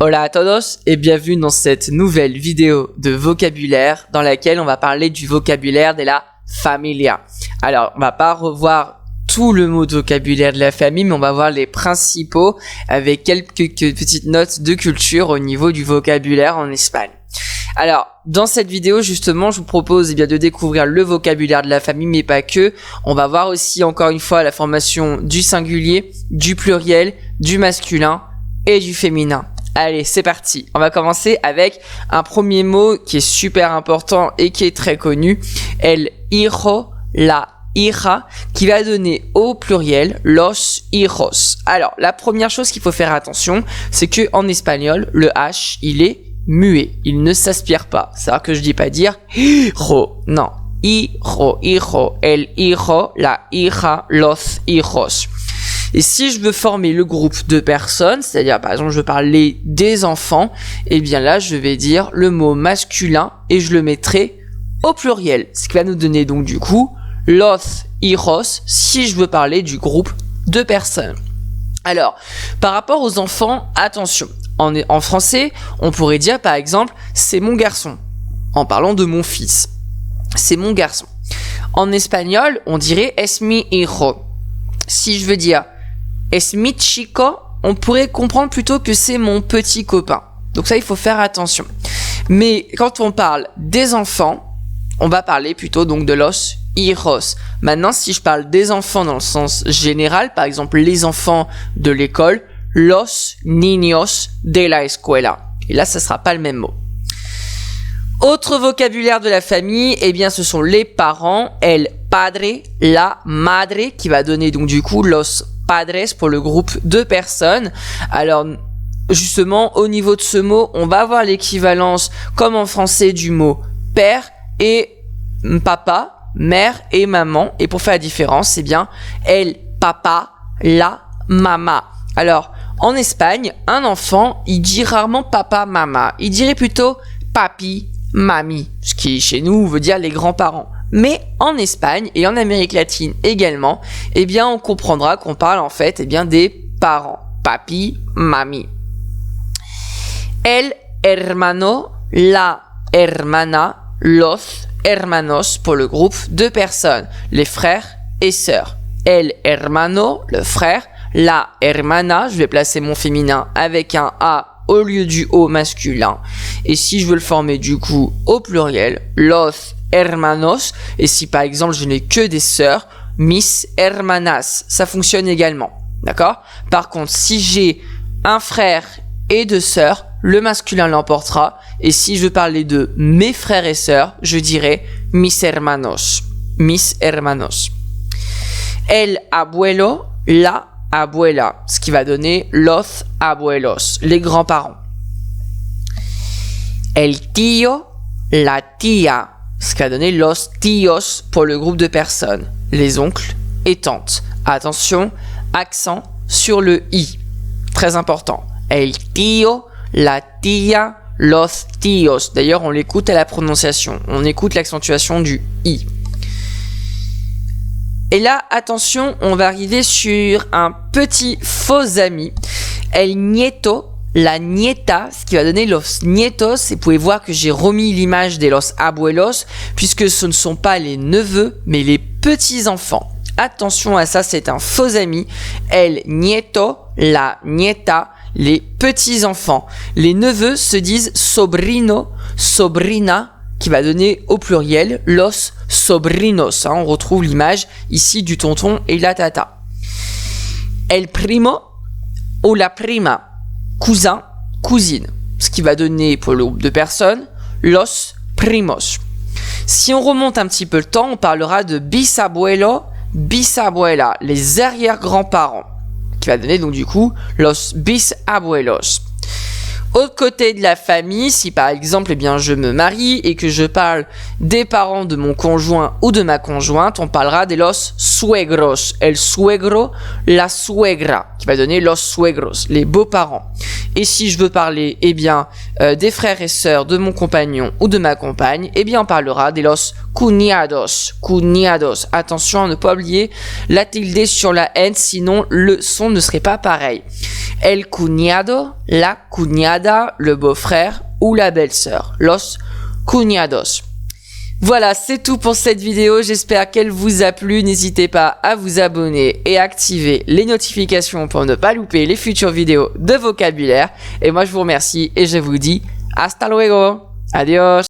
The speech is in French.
Hola a todos et bienvenue dans cette nouvelle vidéo de vocabulaire dans laquelle on va parler du vocabulaire de la familia. Alors, on va pas revoir tout le mot de vocabulaire de la famille, mais on va voir les principaux avec quelques petites notes de culture au niveau du vocabulaire en Espagne. Alors, dans cette vidéo, justement, je vous propose de découvrir le vocabulaire de la famille, mais pas que. On va voir aussi, encore une fois, la formation du singulier, du pluriel, du masculin et du féminin. Allez, c'est parti. On va commencer avec un premier mot qui est super important et qui est très connu. El hijo, la hija, qui va donner au pluriel los hijos. Alors, la première chose qu'il faut faire attention, c'est que en espagnol, le H, il est muet. Il ne s'aspire pas. C'est-à-dire que je dis pas dire hijo. Non. Hijo, hijo, el hijo, la hija, los hijos. Et si je veux former le groupe de personnes, c'est-à-dire par exemple je veux parler des enfants, et bien là je vais dire le mot masculin et je le mettrai au pluriel. Ce qui va nous donner donc du coup los hijos si je veux parler du groupe de personnes. Alors, par rapport aux enfants, attention. En français, on pourrait dire par exemple c'est mon garçon, en parlant de mon fils. C'est mon garçon. En espagnol, on dirait es mi hijo. Si je veux dire es mi chico, on pourrait comprendre plutôt que c'est mon petit copain. Donc ça, il faut faire attention. Mais quand on parle des enfants, on va parler plutôt donc de los hijos. Maintenant, si je parle des enfants dans le sens général, par exemple les enfants de l'école, los niños de la escuela. Et là, ça sera pas le même mot. Autre vocabulaire de la famille, eh bien, ce sont les parents, el padre, la madre, qui va donner donc du coup los padres pour le groupe de personnes. Alors, justement, au niveau de ce mot, on va avoir l'équivalence, comme en français, du mot père et papa, mère et maman. Et pour faire la différence, eh bien, el papa, la mama. Alors, en Espagne, un enfant, il dit rarement papa, mama. Il dirait plutôt papi, mami, ce qui chez nous veut dire les grands-parents. Mais en Espagne et en Amérique latine également, eh bien on comprendra qu'on parle en fait des parents, papi, mami. El hermano, la hermana, los hermanos pour le groupe de personnes, les frères et sœurs. El hermano, le frère, la hermana, je vais placer mon féminin avec un A au lieu du O masculin. Et si je veux le former du coup au pluriel, los hermanos. Et si par exemple je n'ai que des sœurs, mis hermanas. Ça fonctionne également. D'accord ? Par contre, si j'ai un frère et deux sœurs, le masculin l'emportera. Et si je veux parler de mes frères et sœurs, je dirais mis hermanos. Mis hermanos. El abuelo, la abuela, ce qui va donner los abuelos, les grands-parents. El tío, la tía, ce qui va donner los tíos pour le groupe de personnes, les oncles et tantes. Attention, accent sur le i, très important. El tío, la tía, los tíos. D'ailleurs, on l'écoute à la prononciation, on écoute l'accentuation du i. Et là, attention, on va arriver sur un petit faux ami. El nieto, la nieta, ce qui va donner los nietos. Et vous pouvez voir que j'ai remis l'image des los abuelos, puisque ce ne sont pas les neveux, mais les petits-enfants. Attention à ça, c'est un faux ami. El nieto, la nieta, les petits-enfants. Les neveux se disent sobrino, sobrina, qui va donner au pluriel los sobrinos. On retrouve l'image ici du tonton et la tata. El primo ou la prima, cousin, cousine. Ce qui va donner pour le groupe de personnes los primos. Si on remonte un petit peu le temps, on parlera de bisabuelo, bisabuela, les arrière-grands-parents. Qui va donner donc du coup los bisabuelos. Autre côté de la famille, si par exemple je me marie et que je parle des parents de mon conjoint ou de ma conjointe, on parlera de los suegros, el suegro, la suegra, qui va donner los suegros, les beaux-parents. Et si je veux parler, eh bien, des frères et sœurs de mon compagnon ou de ma compagne, eh bien, on parlera de los cuñados. Cuñados. Attention à ne pas oublier la tilde sur la N, sinon le son ne serait pas pareil. El cuñado, la cuñada, le beau-frère ou la belle-sœur. Los cuñados. Voilà, c'est tout pour cette vidéo. J'espère qu'elle vous a plu. N'hésitez pas à vous abonner et activer les notifications pour ne pas louper les futures vidéos de vocabulaire. Et moi, je vous remercie et je vous dis hasta luego. Adios.